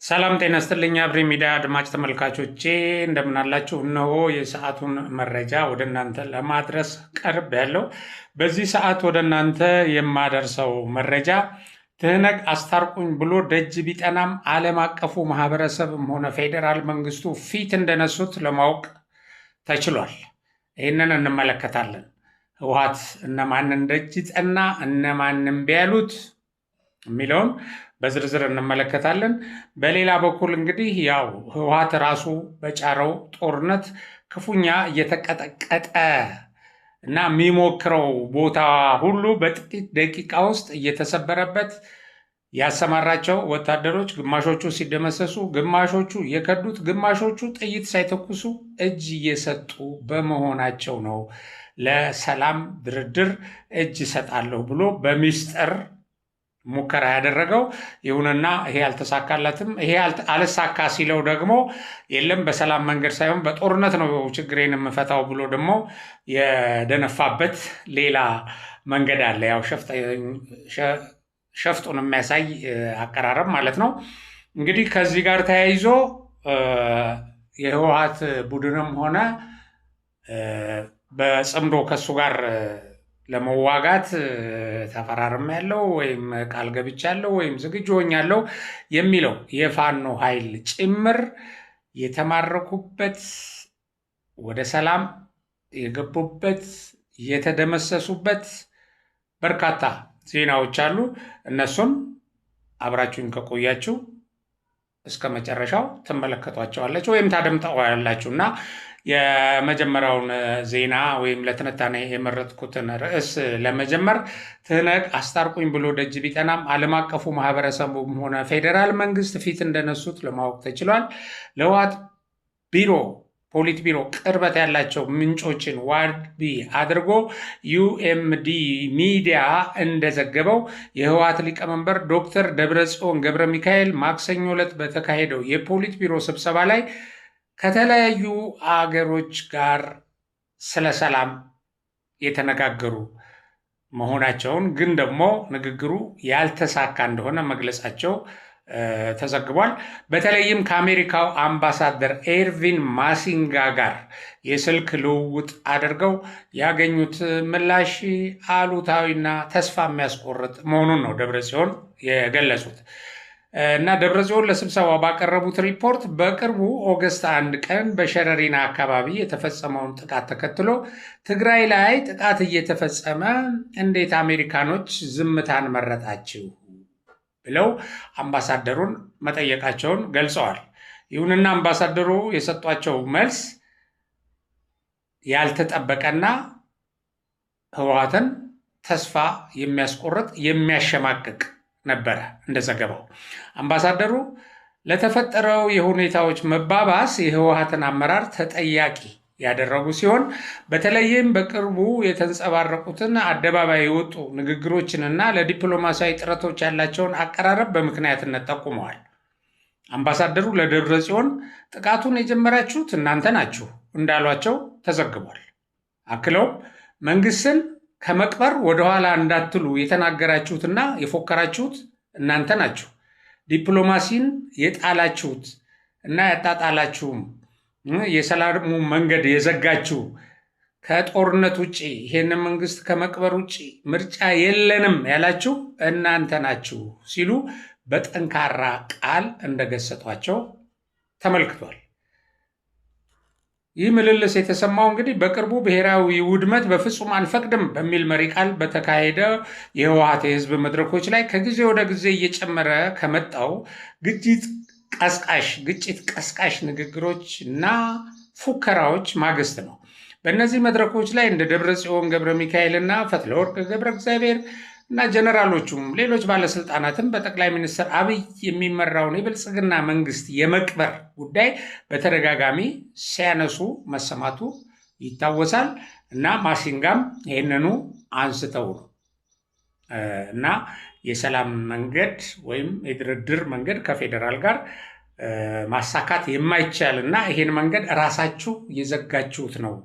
ሰላም ጤና ይስጥልኝ አብሪ ሚዲያ አድማጭ ተመልካቾቼ እንደምን አላችሁ? እነሆ የሰዓቱን መረጃ ወደ እናንተ ለማድረስ ቀርብ ያለው። በዚህ ሰዓት ወደ እናንተ የማደርሰው መረጃ ትህነግ አስታርቁኝ ብሎ ደጅ ቢጠናም ዓለም አቀፉ ማህበረሰብም ሆነ ፌዴራል መንግስቱ ፊት እንደነሱት ለማወቅ ተችሏል። ይህንን እንመለከታለን። ህወሓት እነማንን ደጅ ጠና እነማንን ቢያሉት የሚለውን በዝርዝር እንመለከታለን። በሌላ በኩል እንግዲህ ያው ህወሓት ራሱ በጫረው ጦርነት ክፉኛ እየተቀጠቀጠ እና የሚሞክረው ቦታ ሁሉ በጥቂት ደቂቃ ውስጥ እየተሰበረበት ያሰማራቸው ወታደሮች ግማሾቹ ሲደመሰሱ፣ ግማሾቹ የከዱት፣ ግማሾቹ ጥይት ሳይተኩሱ እጅ እየሰጡ በመሆናቸው ነው ለሰላም ድርድር እጅ እሰጣለሁ ብሎ በሚስጥር ሙከራ ያደረገው። ይሁንና ይሄ አልተሳካለትም። ይሄ አልሳካ ሲለው ደግሞ የለም በሰላም መንገድ ሳይሆን በጦርነት ነው ችግሬን የምፈታው ብሎ ደግሞ የደነፋበት ሌላ መንገድ አለ። ያው ሸፍጡን የሚያሳይ አቀራረብ ማለት ነው። እንግዲህ ከዚህ ጋር ተያይዞ የህወሓት ቡድንም ሆነ በጽምዶ ከሱ ጋር ለመዋጋት ተፈራርም ያለው ወይም ቃል ገብቻለሁ ወይም ዝግጁ ሆኛለሁ የሚለው የፋኖ ኃይል ጭምር የተማረኩበት፣ ወደ ሰላም የገቡበት፣ የተደመሰሱበት በርካታ ዜናዎች አሉ። እነሱን አብራችሁን ከቆያችሁ እስከ መጨረሻው ትመለከቷቸዋላችሁ ወይም ታደምጠዋላችሁ እና የመጀመሪያውን ዜና ወይም ለትንታኔ የመረጥኩትን ርዕስ ለመጀመር ትህነግ አስታርቁኝ ብሎ ደጅ ቢጠናም ዓለም አቀፉ ማህበረሰቡም ሆነ ፌዴራል መንግስት ፊት እንደነሱት ለማወቅ ተችሏል። ለህወሓት ፖሊት ቢሮ ቅርበት ያላቸው ምንጮችን ዋቢ አድርጎ ዩኤምዲ ሚዲያ እንደዘገበው የህወሓት ሊቀመንበር ዶክተር ደብረጽዮን ገብረ ሚካኤል ማክሰኞ ዕለት በተካሄደው የፖሊት ቢሮ ስብሰባ ላይ ከተለያዩ አገሮች ጋር ስለ ሰላም የተነጋገሩ መሆናቸውን ግን ደግሞ ንግግሩ ያልተሳካ እንደሆነ መግለጻቸው ተዘግቧል። በተለይም ከአሜሪካው አምባሳደር ኤርቪን ማሲንጋ ጋር የስልክ ልውውጥ አድርገው ያገኙት ምላሽ አሉታዊና ተስፋ የሚያስቆርጥ መሆኑን ነው ደብረጽዮን የገለጹት። እና ደብረጽዮን ለስብሰባው ባቀረቡት ሪፖርት በቅርቡ ኦገስት 1 ቀን በሸረሪና አካባቢ የተፈጸመውን ጥቃት ተከትሎ ትግራይ ላይ ጥቃት እየተፈጸመ እንዴት አሜሪካኖች ዝምታን መረጣችሁ ብለው አምባሳደሩን መጠየቃቸውን ገልጸዋል። ይሁንና አምባሳደሩ የሰጧቸው መልስ ያልተጠበቀና ህወሓትን ተስፋ የሚያስቆርጥ የሚያሸማቅቅ ነበረ። እንደዘገባው አምባሳደሩ ለተፈጠረው የሁኔታዎች መባባስ የህወሓትን አመራር ተጠያቂ ያደረጉ ሲሆን በተለይም በቅርቡ የተንጸባረቁትን አደባባይ የወጡ ንግግሮችንና ለዲፕሎማሲያዊ ጥረቶች ያላቸውን አቀራረብ በምክንያትነት ጠቁመዋል። አምባሳደሩ ለደብረጽዮን ጥቃቱን የጀመራችሁት እናንተ ናችሁ እንዳሏቸው ተዘግቧል። አክለውም መንግስትን ከመቅበር ወደኋላ እንዳትሉ የተናገራችሁትና የፎከራችሁት እናንተ ናችሁ። ዲፕሎማሲን የጣላችሁት እና ያጣጣላችሁም የሰላሙ መንገድ የዘጋችሁ ከጦርነት ውጭ ይሄንን መንግስት ከመቅበር ውጭ ምርጫ የለንም ያላችሁ እናንተ ናችሁ ሲሉ በጠንካራ ቃል እንደገሰጧቸው ተመልክቷል። ይህ ምልልስ የተሰማው እንግዲህ በቅርቡ ብሔራዊ ውድመት በፍጹም አንፈቅድም በሚል መሪ ቃል በተካሄደ የህወሓት የህዝብ መድረኮች ላይ ከጊዜ ወደ ጊዜ እየጨመረ ከመጣው ግጭት ቀስቃሽ ንግግሮች እና ፉከራዎች ማግስት ነው። በእነዚህ መድረኮች ላይ እንደ ደብረጽዮን ገብረ ሚካኤል እና ፈትለወርቅ ገብረ እግዚአብሔር እና ጀነራሎቹም ሌሎች ባለስልጣናትም በጠቅላይ ሚኒስትር አብይ የሚመራውን የብልጽግና መንግስት የመቅበር ጉዳይ በተደጋጋሚ ሲያነሱ መሰማቱ ይታወሳል እና ማሲንጋም ይህንኑ አንስተው ነው እና የሰላም መንገድ ወይም የድርድር መንገድ ከፌዴራል ጋር ማሳካት የማይቻል እና ይሄን መንገድ ራሳችሁ የዘጋችሁት ነው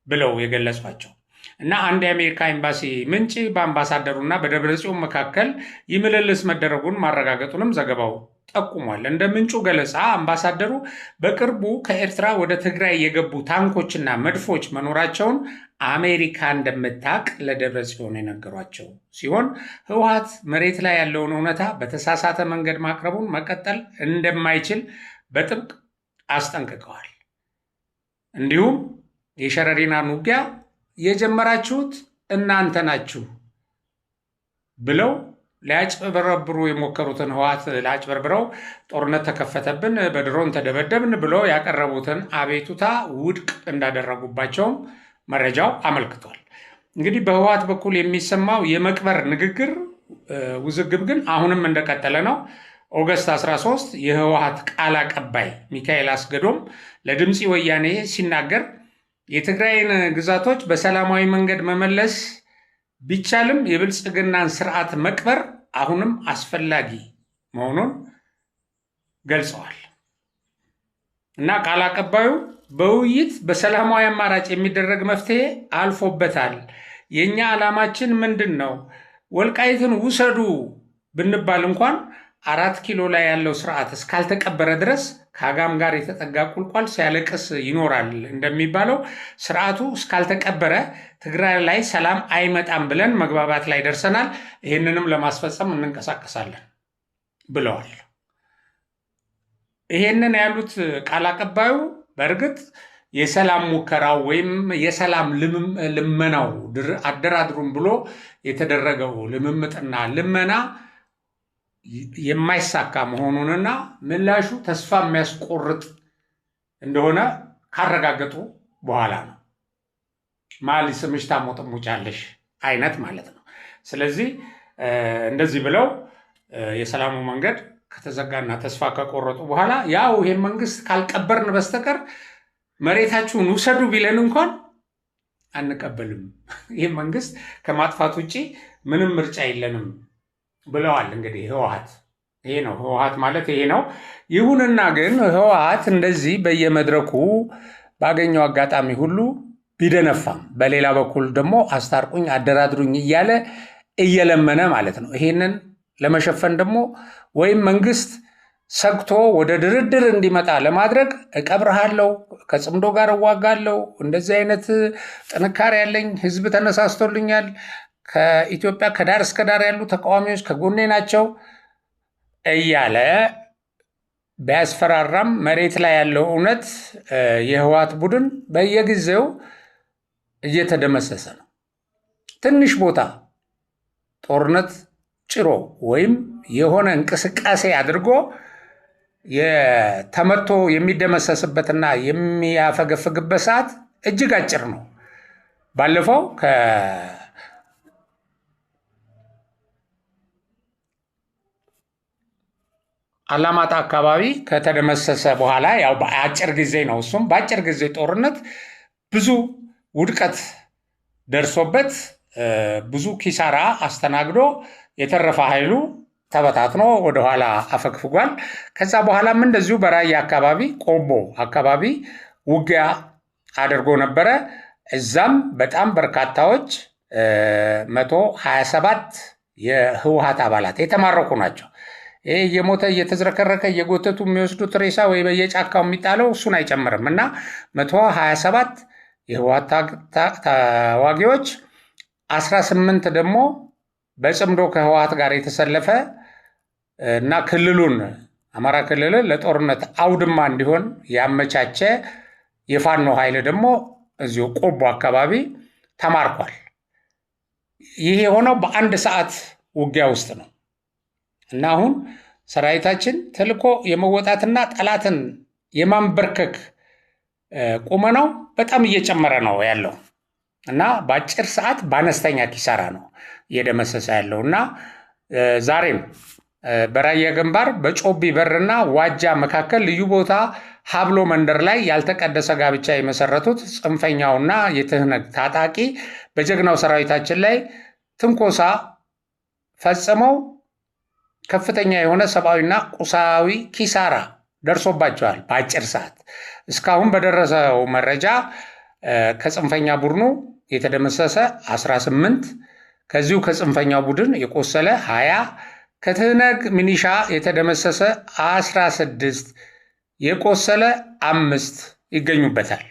ብለው የገለጿቸው እና አንድ የአሜሪካ ኤምባሲ ምንጭ በአምባሳደሩና በደብረጽዮን መካከል ይህ ምልልስ መደረጉን ማረጋገጡንም ዘገባው ጠቁሟል። እንደ ምንጩ ገለጻ አምባሳደሩ በቅርቡ ከኤርትራ ወደ ትግራይ የገቡ ታንኮችና መድፎች መኖራቸውን አሜሪካ እንደምታውቅ ለደብረ ጽዮን የነገሯቸው ሲሆን ህወሓት መሬት ላይ ያለውን እውነታ በተሳሳተ መንገድ ማቅረቡን መቀጠል እንደማይችል በጥብቅ አስጠንቅቀዋል። እንዲሁም የሸረሪናን ውጊያ የጀመራችሁት እናንተ ናችሁ ብለው ሊያጭበረብሩ የሞከሩትን ህወሓት ላጭበርብረው ጦርነት ተከፈተብን፣ በድሮን ተደበደብን ብለው ያቀረቡትን አቤቱታ ውድቅ እንዳደረጉባቸውም መረጃው አመልክቷል። እንግዲህ በህወሓት በኩል የሚሰማው የመቅበር ንግግር ውዝግብ ግን አሁንም እንደቀጠለ ነው። ኦገስት 13 የህወሓት ቃል አቀባይ ሚካኤል አስገዶም ለድምፂ ወያኔ ሲናገር የትግራይን ግዛቶች በሰላማዊ መንገድ መመለስ ቢቻልም የብልጽግናን ስርዓት መቅበር አሁንም አስፈላጊ መሆኑን ገልጸዋል እና ቃል አቀባዩ በውይይት በሰላማዊ አማራጭ የሚደረግ መፍትሄ አልፎበታል። የኛ ዓላማችን ምንድን ነው? ወልቃይትን ውሰዱ ብንባል እንኳን 4 ኪሎ ላይ ያለው ስርዓት እስካልተቀበረ ድረስ ከአጋም ጋር የተጠጋ ቁልቋል ሲያለቅስ ይኖራል እንደሚባለው ስርዓቱ እስካልተቀበረ ትግራይ ላይ ሰላም አይመጣም ብለን መግባባት ላይ ደርሰናል። ይህንንም ለማስፈጸም እንንቀሳቀሳለን ብለዋል። ይሄንን ያሉት ቃል አቀባዩ በእርግጥ የሰላም ሙከራው ወይም የሰላም ልመናው አደራድሩም ብሎ የተደረገው ልምምጥና ልመና የማይሳካ መሆኑንና ምላሹ ተስፋ የሚያስቆርጥ እንደሆነ ካረጋገጡ በኋላ ነው። ማሊ ስምሽ ታሞጥሙጫለሽ አይነት ማለት ነው። ስለዚህ እንደዚህ ብለው የሰላሙ መንገድ ከተዘጋና ተስፋ ከቆረጡ በኋላ ያው ይሄን መንግስት ካልቀበርን በስተቀር መሬታችሁን ውሰዱ ቢለን እንኳን አንቀበልም፣ ይሄን መንግስት ከማጥፋት ውጪ ምንም ምርጫ የለንም ብለዋል። እንግዲህ ህወሓት ይሄ ነው፣ ህወሓት ማለት ይሄ ነው። ይሁንና ግን ህወሓት እንደዚህ በየመድረኩ ባገኘው አጋጣሚ ሁሉ ቢደነፋም በሌላ በኩል ደግሞ አስታርቁኝ አደራድሩኝ እያለ እየለመነ ማለት ነው። ይሄንን ለመሸፈን ደግሞ ወይም መንግስት ሰግቶ ወደ ድርድር እንዲመጣ ለማድረግ እቀብርሃለሁ፣ ከጽምዶ ጋር እዋጋለሁ፣ እንደዚህ አይነት ጥንካሬ ያለኝ ህዝብ ተነሳስቶልኛል፣ ከኢትዮጵያ ከዳር እስከ ዳር ያሉ ተቃዋሚዎች ከጎኔ ናቸው እያለ ቢያስፈራራም መሬት ላይ ያለው እውነት የህወሓት ቡድን በየጊዜው እየተደመሰሰ ነው። ትንሽ ቦታ ጦርነት ጭሮ ወይም የሆነ እንቅስቃሴ አድርጎ የተመቶ የሚደመሰስበትና የሚያፈገፍግበት ሰዓት እጅግ አጭር ነው። ባለፈው አላማጣ አካባቢ ከተደመሰሰ በኋላ ያው በአጭር ጊዜ ነው። እሱም በአጭር ጊዜ ጦርነት ብዙ ውድቀት ደርሶበት ብዙ ኪሳራ አስተናግዶ የተረፈ ኃይሉ ተበታትኖ ወደኋላ አፈግፍጓል። ከዛ በኋላም እንደዚሁ በራያ አካባቢ ቆቦ አካባቢ ውጊያ አድርጎ ነበረ። እዛም በጣም በርካታዎች 127 የህወሓት አባላት የተማረኩ ናቸው። ይሄ እየሞተ እየተዝረከረከ እየጎተቱ የሚወስዱት ሬሳ ወይ በየጫካው የሚጣለው እሱን አይጨምርም እና 127 የህወሓት ተዋጊዎች 18 ደግሞ በጽምዶ ከህወሓት ጋር የተሰለፈ እና ክልሉን አማራ ክልልን ለጦርነት አውድማ እንዲሆን ያመቻቸ የፋኖ ኃይል ደግሞ እዚሁ ቆቦ አካባቢ ተማርኳል። ይህ የሆነው በአንድ ሰዓት ውጊያ ውስጥ ነው እና አሁን ሰራዊታችን ተልኮ የመወጣትና ጠላትን የማንበርከክ ቁመናው በጣም እየጨመረ ነው ያለው እና በአጭር ሰዓት በአነስተኛ ኪሳራ ነው እየደመሰሰ ያለው እና ዛሬም በራያ ግንባር በጮቢ በርና ዋጃ መካከል ልዩ ቦታ ሀብሎ መንደር ላይ ያልተቀደሰ ጋብቻ የመሰረቱት ጽንፈኛውና የትህነግ ታጣቂ በጀግናው ሰራዊታችን ላይ ትንኮሳ ፈጽመው ከፍተኛ የሆነ ሰብአዊና ቁሳዊ ኪሳራ ደርሶባቸዋል። በአጭር ሰዓት እስካሁን በደረሰው መረጃ ከጽንፈኛ ቡድኑ የተደመሰሰ 18፣ ከዚሁ ከጽንፈኛው ቡድን የቆሰለ 20፣ ከትህነግ ሚኒሻ የተደመሰሰ 16 የቆሰለ 5 ይገኙበታል።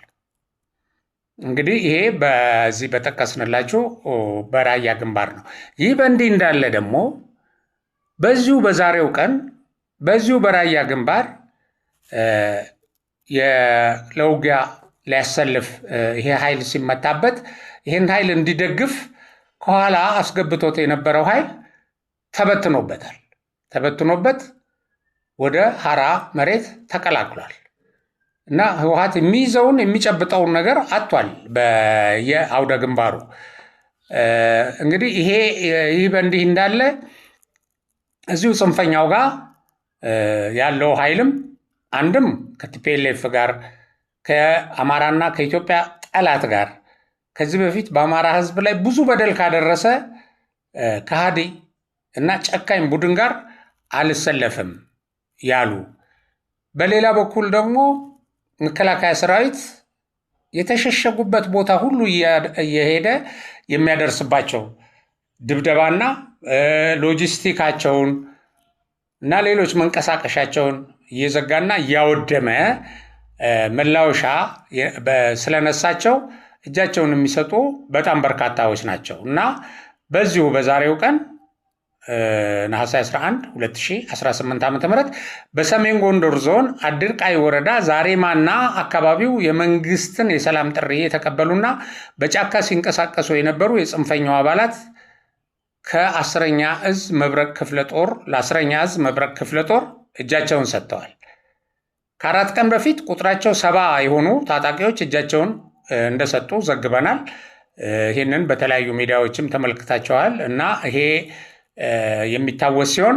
እንግዲህ ይሄ በዚህ በጠቀስንላችሁ በራያ ግንባር ነው። ይህ በእንዲህ እንዳለ ደግሞ በዚሁ በዛሬው ቀን በዚሁ በራያ ግንባር ለውጊያ ሊያሰልፍ ይሄ ኃይል ሲመታበት ይህን ኃይል እንዲደግፍ ከኋላ አስገብቶት የነበረው ኃይል ተበትኖበት ወደ ሀራ መሬት ተቀላቅሏል እና ህወሓት የሚይዘውን የሚጨብጠውን ነገር አጥቷል በየአውደ ግንባሩ። እንግዲህ ይህ በእንዲህ እንዳለ እዚሁ ጽንፈኛው ጋር ያለው ኃይልም አንድም ከቲፒኤልኤፍ ጋር ከአማራና ከኢትዮጵያ ጠላት ጋር ከዚህ በፊት በአማራ ህዝብ ላይ ብዙ በደል ካደረሰ ከሃዲ እና ጨካኝ ቡድን ጋር አልሰለፍም ያሉ፣ በሌላ በኩል ደግሞ መከላከያ ሰራዊት የተሸሸጉበት ቦታ ሁሉ እየሄደ የሚያደርስባቸው ድብደባና ሎጂስቲካቸውን እና ሌሎች መንቀሳቀሻቸውን እየዘጋና እያወደመ መላወሻ ስለነሳቸው እጃቸውን የሚሰጡ በጣም በርካታዎች ናቸው እና በዚሁ በዛሬው ቀን ነሐሴ 11 2018 ዓ.ም በሰሜን ጎንደር ዞን አድርቃይ ወረዳ ዛሬማና አካባቢው የመንግስትን የሰላም ጥሪ የተቀበሉና በጫካ ሲንቀሳቀሱ የነበሩ የጽንፈኛው አባላት ከ10ኛ እዝ መብረቅ ክፍለ ጦር ለ10ኛ እዝ መብረቅ ክፍለ ጦር እጃቸውን ሰጥተዋል። ከ4 ቀን በፊት ቁጥራቸው 70 የሆኑ ታጣቂዎች እጃቸውን እንደሰጡ ዘግበናል። ይህንን በተለያዩ ሚዲያዎችም ተመልክታቸዋል እና ይሄ የሚታወስ ሲሆን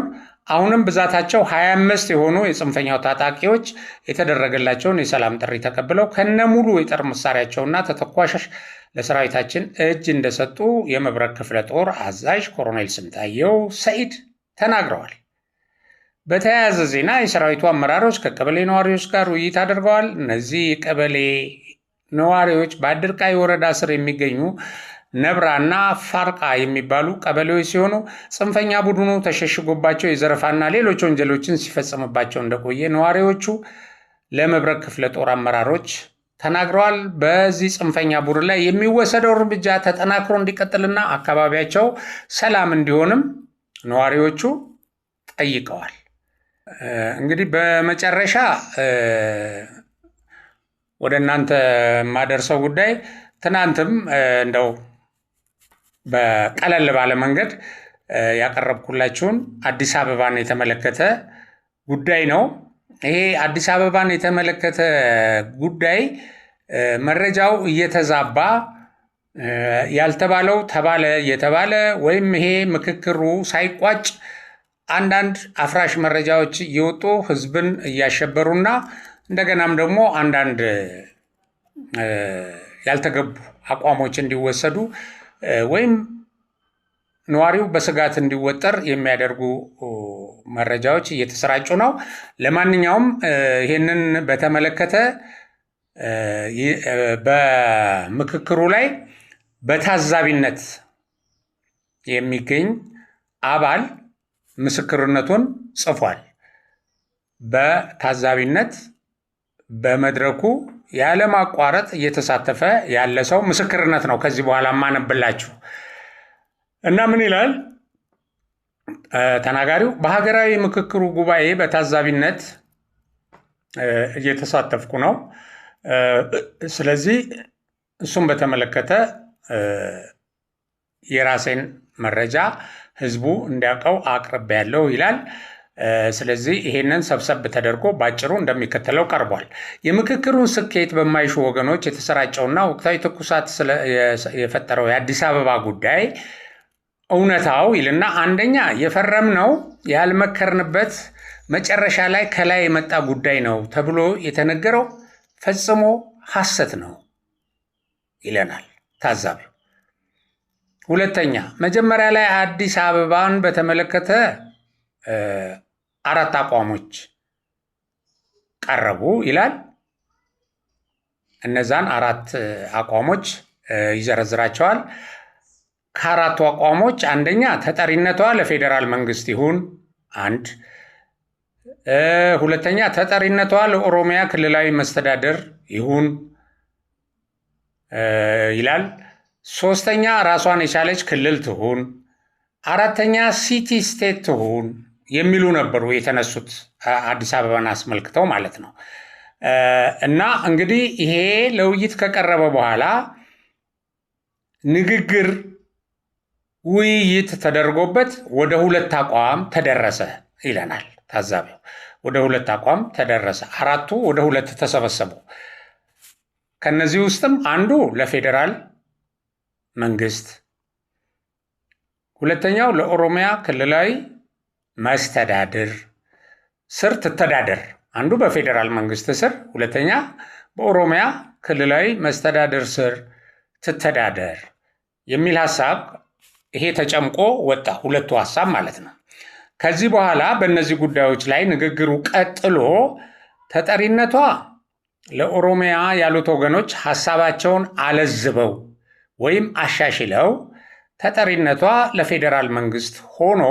አሁንም ብዛታቸው 25 የሆኑ የጽንፈኛው ታጣቂዎች የተደረገላቸውን የሰላም ጥሪ ተቀብለው ከነሙሉ የጦር መሳሪያቸውና ተተኳሽ ለሰራዊታችን እጅ እንደሰጡ የመብረቅ ክፍለ ጦር አዛዥ ኮሎኔል ስንታየው ሰኢድ ተናግረዋል። በተያያዘ ዜና የሰራዊቱ አመራሮች ከቀበሌ ነዋሪዎች ጋር ውይይት አድርገዋል። እነዚህ የቀበሌ ነዋሪዎች በአድርቃይ ወረዳ ስር የሚገኙ ነብራና ፋርቃ የሚባሉ ቀበሌዎች ሲሆኑ ጽንፈኛ ቡድኑ ተሸሽጎባቸው የዘረፋና ሌሎች ወንጀሎችን ሲፈጽምባቸው እንደቆየ ነዋሪዎቹ ለመብረቅ ክፍለ ጦር አመራሮች ተናግረዋል። በዚህ ጽንፈኛ ቡድን ላይ የሚወሰደው እርምጃ ተጠናክሮ እንዲቀጥልና አካባቢያቸው ሰላም እንዲሆንም ነዋሪዎቹ ጠይቀዋል። እንግዲህ በመጨረሻ ወደ እናንተ የማደርሰው ጉዳይ ትናንትም እንደው በቀለል ባለ መንገድ ያቀረብኩላችሁን አዲስ አበባን የተመለከተ ጉዳይ ነው። ይሄ አዲስ አበባን የተመለከተ ጉዳይ መረጃው እየተዛባ ያልተባለው ተባለ እየተባለ ወይም ይሄ ምክክሩ ሳይቋጭ አንዳንድ አፍራሽ መረጃዎች እየወጡ ህዝብን እያሸበሩና እንደገናም ደግሞ አንዳንድ ያልተገቡ አቋሞች እንዲወሰዱ ወይም ነዋሪው በስጋት እንዲወጠር የሚያደርጉ መረጃዎች እየተሰራጩ ነው። ለማንኛውም ይህንን በተመለከተ በምክክሩ ላይ በታዛቢነት የሚገኝ አባል ምስክርነቱን ጽፏል። በታዛቢነት በመድረኩ ያለማቋረጥ እየተሳተፈ ያለ ሰው ምስክርነት ነው። ከዚህ በኋላ ማነብላችሁ እና ምን ይላል ተናጋሪው? በሀገራዊ ምክክሩ ጉባኤ በታዛቢነት እየተሳተፍኩ ነው። ስለዚህ እሱም በተመለከተ የራሴን መረጃ ህዝቡ እንዲያውቀው አቅርቤያለሁ ይላል። ስለዚህ ይሄንን ሰብሰብ ተደርጎ ባጭሩ እንደሚከተለው ቀርቧል። የምክክሩን ስኬት በማይሹ ወገኖች የተሰራጨውና ወቅታዊ ትኩሳት የፈጠረው የአዲስ አበባ ጉዳይ እውነታው ይልና አንደኛ የፈረምነው ያልመከርንበት መጨረሻ ላይ ከላይ የመጣ ጉዳይ ነው ተብሎ የተነገረው ፈጽሞ ሐሰት ነው ይለናል ታዛቢው። ሁለተኛ መጀመሪያ ላይ አዲስ አበባን በተመለከተ 4 አቋሞች ቀረቡ ይላል። እነዛን 4 አቋሞች ይዘረዝራቸዋል። ከ4ቱ አቋሞች አንደኛ ተጠሪነቷ ለፌዴራል መንግስት ይሁን አንድ ሁለተኛ ተጠሪነቷ ለኦሮሚያ ክልላዊ መስተዳደር ይሁን ይላል። ሶስተኛ ራሷን የቻለች ክልል ትሁን። አራተኛ ሲቲ ስቴት ትሁን የሚሉ ነበሩ የተነሱት አዲስ አበባን አስመልክተው ማለት ነው። እና እንግዲህ ይሄ ለውይይት ከቀረበ በኋላ ንግግር ውይይት ተደርጎበት ወደ ሁለት አቋም ተደረሰ ይለናል ታዛቢው። ወደ ሁለት አቋም ተደረሰ። አራቱ ወደ ሁለት ተሰበሰቡ። ከነዚህ ውስጥም አንዱ ለፌዴራል መንግስት፣ ሁለተኛው ለኦሮሚያ ክልላዊ መስተዳድር ስር ትተዳደር። አንዱ በፌዴራል መንግስት ስር፣ ሁለተኛ በኦሮሚያ ክልላዊ መስተዳድር ስር ትተዳደር የሚል ሐሳብ ይሄ ተጨምቆ ወጣ። ሁለቱ ሐሳብ ማለት ነው። ከዚህ በኋላ በእነዚህ ጉዳዮች ላይ ንግግሩ ቀጥሎ ተጠሪነቷ ለኦሮሚያ ያሉት ወገኖች ሐሳባቸውን አለዝበው ወይም አሻሽለው ተጠሪነቷ ለፌዴራል መንግስት ሆኖ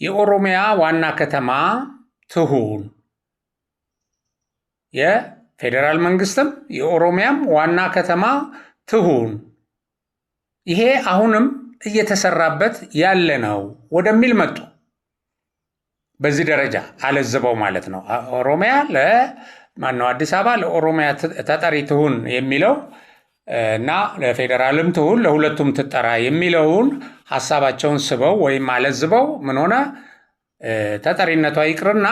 የኦሮሚያ ዋና ከተማ ትሁን፣ የፌዴራል መንግስትም የኦሮሚያም ዋና ከተማ ትሁን፣ ይሄ አሁንም እየተሰራበት ያለ ነው ወደሚል መጡ። በዚህ ደረጃ አለዝበው ማለት ነው። ኦሮሚያ ለማነው አዲስ አበባ ለኦሮሚያ ተጠሪ ትሁን የሚለው እና ለፌዴራልም ትሁን ለሁለቱም ትጠራ የሚለውን ሐሳባቸውን ስበው ወይም አለዝበው ምን ሆነ? ተጠሪነቷ ይቅርና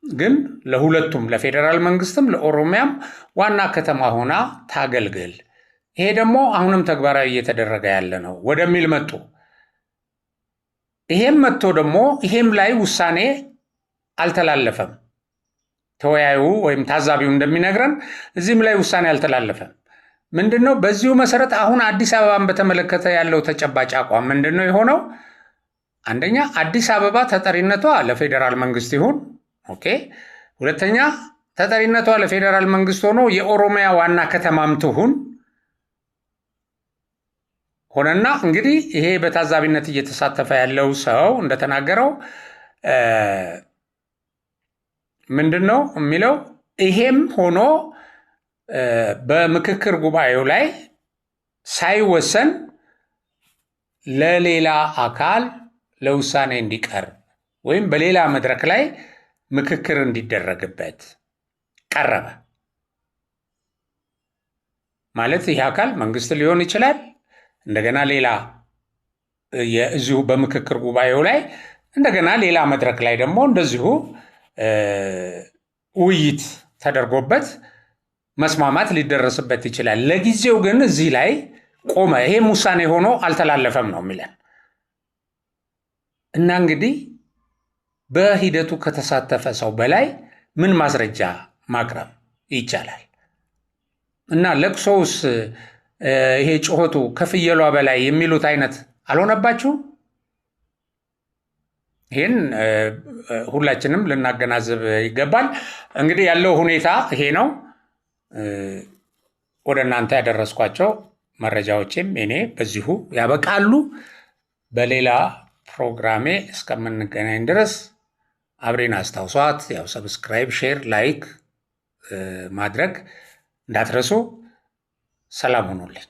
ግን ለሁለቱም ለፌዴራል መንግስትም ለኦሮሚያም ዋና ከተማ ሆና ታገልግል፣ ይሄ ደግሞ አሁንም ተግባራዊ እየተደረገ ያለ ነው ወደሚል መጡ። ይሄም መጥቶ ደግሞ ይሄም ላይ ውሳኔ አልተላለፈም። ተወያዩ ወይም ታዛቢው እንደሚነግረን እዚህም ላይ ውሳኔ አልተላለፈም። ምንድነው? በዚሁ መሰረት አሁን አዲስ አበባን በተመለከተ ያለው ተጨባጭ አቋም ምንድነው የሆነው? አንደኛ አዲስ አበባ ተጠሪነቷ ለፌዴራል መንግስት ይሁን። ኦኬ። ሁለተኛ ተጠሪነቷ ለፌዴራል መንግስት ሆኖ የኦሮሚያ ዋና ከተማም ትሁን ሆነና እንግዲህ ይሄ በታዛቢነት እየተሳተፈ ያለው ሰው እንደተናገረው ምንድነው የሚለው? ይሄም ሆኖ በምክክር ጉባኤው ላይ ሳይወሰን ለሌላ አካል ለውሳኔ እንዲቀርብ ወይም በሌላ መድረክ ላይ ምክክር እንዲደረግበት ቀረበ። ማለት ይህ አካል መንግስት ሊሆን ይችላል። እንደገና ሌላ የዚሁ በምክክር ጉባኤው ላይ እንደገና ሌላ መድረክ ላይ ደግሞ እንደዚሁ ውይይት ተደርጎበት መስማማት ሊደረስበት ይችላል። ለጊዜው ግን እዚህ ላይ ቆመ። ይሄም ውሳኔ ሆኖ አልተላለፈም ነው የሚለን እና እንግዲህ በሂደቱ ከተሳተፈ ሰው በላይ ምን ማስረጃ ማቅረብ ይቻላል? እና ለቅሶውስ ይሄ ጩኸቱ ከፍየሏ በላይ የሚሉት አይነት አልሆነባችሁ? ይህን ሁላችንም ልናገናዝብ ይገባል። እንግዲህ ያለው ሁኔታ ይሄ ነው። ወደ እናንተ ያደረስኳቸው መረጃዎችም እኔ በዚሁ ያበቃሉ። በሌላ ፕሮግራሜ እስከምንገናኝ ድረስ አብሬን አስታውሷት። ያው ሰብስክራይብ፣ ሼር፣ ላይክ ማድረግ እንዳትረሱ። ሰላም ሁኑልኝ።